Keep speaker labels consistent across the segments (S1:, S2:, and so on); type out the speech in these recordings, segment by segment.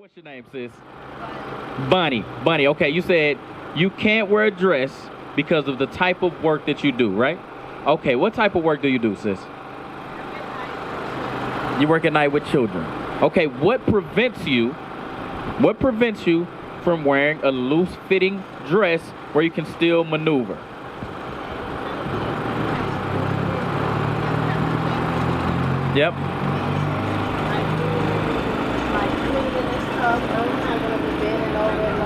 S1: What's your name, sis? Bunny. Bunny, okay, you said you can't wear a dress because of the type of work that you do, right? Okay, what type of work do you do, sis? You work at night with children. Okay, what prevents you from wearing a loose-fitting dress where you can still maneuver? Yep.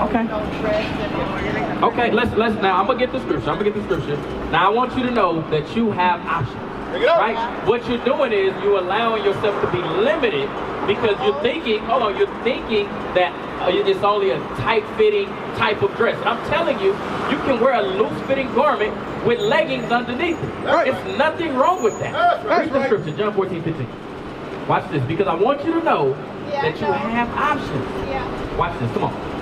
S1: Okay. Okay, let's now I'm gonna get the scripture. Now I want you to know that you have options. Right? What you're doing is you're allowing yourself to be limited because you're thinking that it's only a tight-fitting type of dress. And I'm telling you, you can wear a loose-fitting garment with leggings underneath it. Right. It's nothing wrong with that. Read the scripture, John 14:15. Watch this, because I want you to know that you have options. Watch this, come on.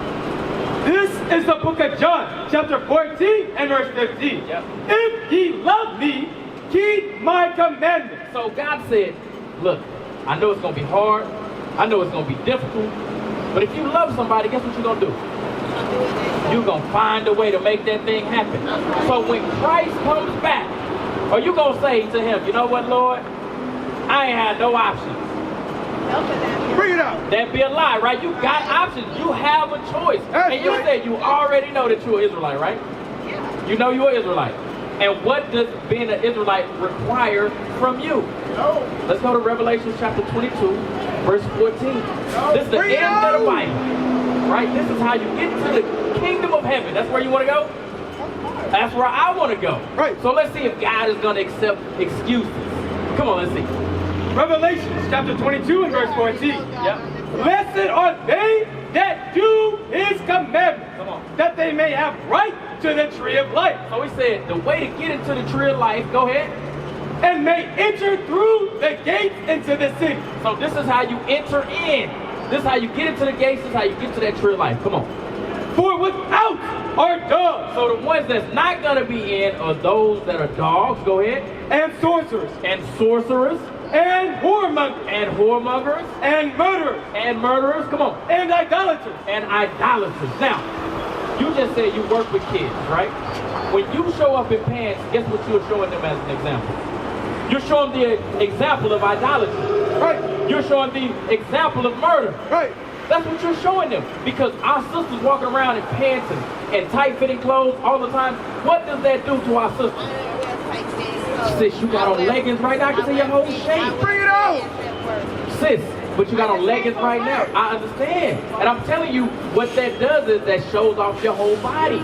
S2: This is the book of John, chapter 14 and verse 15.
S1: Yep.
S2: If ye love me, keep my commandments.
S1: So God said, look, I know it's going to be hard. I know it's going to be difficult. But if you love somebody, guess what you're going to do? You're going to find a way to make that thing happen. So when Christ comes back, are you going to say to him, you know what, Lord? I ain't had no options.
S2: Bring it out.
S1: That'd be a lie, right? You got options. You have a choice. And you said you already know that you're an Israelite, right? Yeah. You know you're an Israelite. And what does being an Israelite require from you? No. Let's go to Revelation chapter 22, verse 14. This is the end of the Bible, right? This is how you get to the kingdom of heaven. That's where you want to go? That's where I want to go. Right. So let's see if God is going to accept excuses. Come on, let's see.
S2: Revelation chapter 22 and verse 14.
S1: Yep.
S2: Blessed are they that do his commandments, that they may have right to the tree of life.
S1: So he said, the way to get into the tree of life, go ahead.
S2: And may enter through the gates into the city.
S1: So this is how you enter in. This is how you get into the gates. This is how you get to that tree of life. Come on.
S2: For without are dogs.
S1: So the ones that's not going to be in are those that are dogs. Go ahead.
S2: And sorcerers.
S1: And sorcerers.
S2: And whoremongers.
S1: And whoremongers.
S2: And murderers.
S1: And murderers. Come on.
S2: And idolaters.
S1: And idolaters. Now, you just said you work with kids, right? When you show up in pants, guess what you're showing them as an example? You're showing the example of idolatry.
S2: Right.
S1: You're showing the example of murder.
S2: Right.
S1: That's what you're showing them. Because our sisters walking around in pants and tight-fitting clothes all the time, what does that do to our sisters? Sis, you got on leggings right now. I can see your whole shape.
S2: Bring it out.
S1: Sis, but you got on leggings right now. I understand. And I'm telling you, what that does is that shows off your whole body.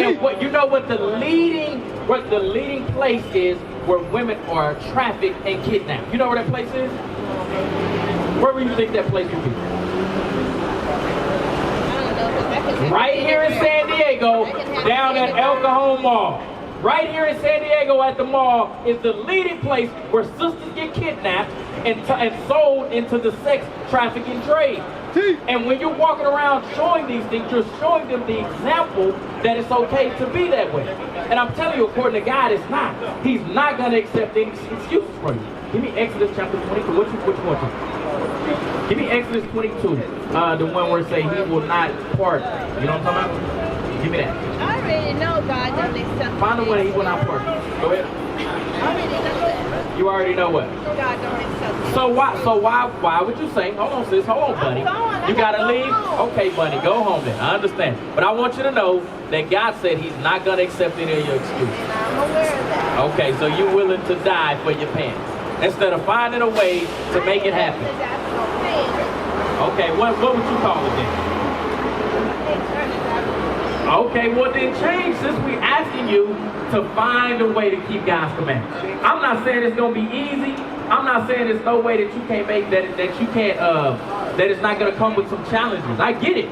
S1: And what you know what the leading place is where women are trafficked and kidnapped. You know where that place is? Where do you think that place would be? Right here in San Diego, down at El Cajon Mall. Right here in San Diego at the mall is the leading place where sisters get kidnapped and sold into the sex trafficking trade. And when you're walking around showing these things, you're showing them the example that it's okay to be that way. And I'm telling you, according to God, it's not. He's not going to accept any excuses from you. Give me Exodus chapter 22. Which one? Give me Exodus 22. The one where it say he will not pardon. You know what I'm talking about? Give me that.
S3: I already know God don't accept.
S1: Find the one he will not pardon. Go ahead.
S3: I already know that.
S1: You already know what?
S3: God don't accept.
S1: So why would you say, hold on sis, hold on buddy. You gotta leave? Okay buddy, go home then. I understand. But I want you to know that God said he's not gonna accept any of your excuses.
S3: I'm aware of that.
S1: Okay, so you're willing to die for your pants instead of finding a way to make it happen. Okay, what would you call it then? Okay, well then change since we asking you to find a way to keep God's commandments. I'm not saying it's gonna be easy. I'm not saying there's no way that you can't make that it's not gonna come with some challenges. I get it.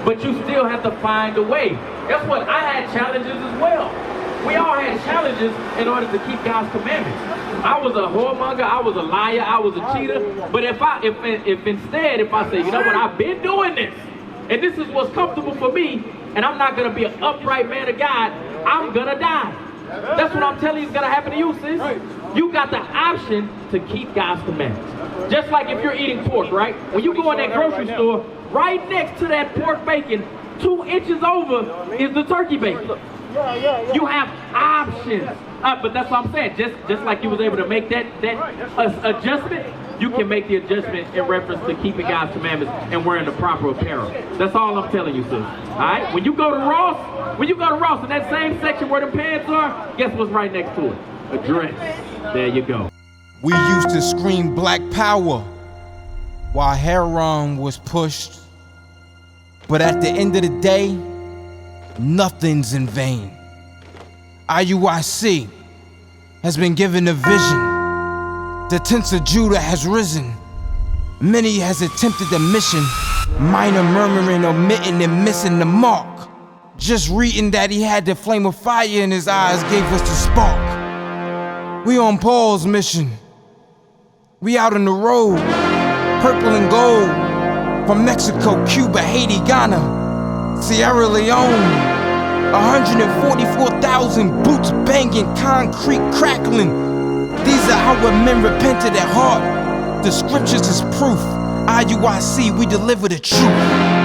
S1: But you still have to find a way. Guess what? I had challenges as well. We all had challenges in order to keep God's commandments. I was a whoremonger, I was a liar, I was a cheater. But if instead I say, you know what, I've been doing this, and this is what's comfortable for me, and I'm not going to be an upright man of God, I'm going to die. That's what I'm telling you is going to happen to you, sis. You got the option to keep God's commandments. Just like if you're eating pork, right? When you go in that grocery store, right next to that pork bacon, 2 inches over, is the turkey bacon. You have options. But that's what I'm saying. Just like you was able to make that adjustment, you can make the adjustment in reference to keeping God's commandments and wearing the proper apparel. That's all I'm telling you, sis. All right? When you go to Ross, in that same section where the pants are, guess what's right next to it? A dress. There you go.
S4: We used to scream black power while heroin was pushed. But at the end of the day, nothing's in vain. IUIC has been given a vision. The tents of Judah has risen. Many has attempted the mission. Minor murmuring, omitting, and missing the mark. Just reading that he had the flame of fire in his eyes gave us the spark. We on Paul's mission. We out on the road, purple and gold. From Mexico, Cuba, Haiti, Ghana, Sierra Leone. 144,000 boots banging, concrete crackling. These are our men repented at heart. The scriptures is proof. IUIC, we deliver the truth.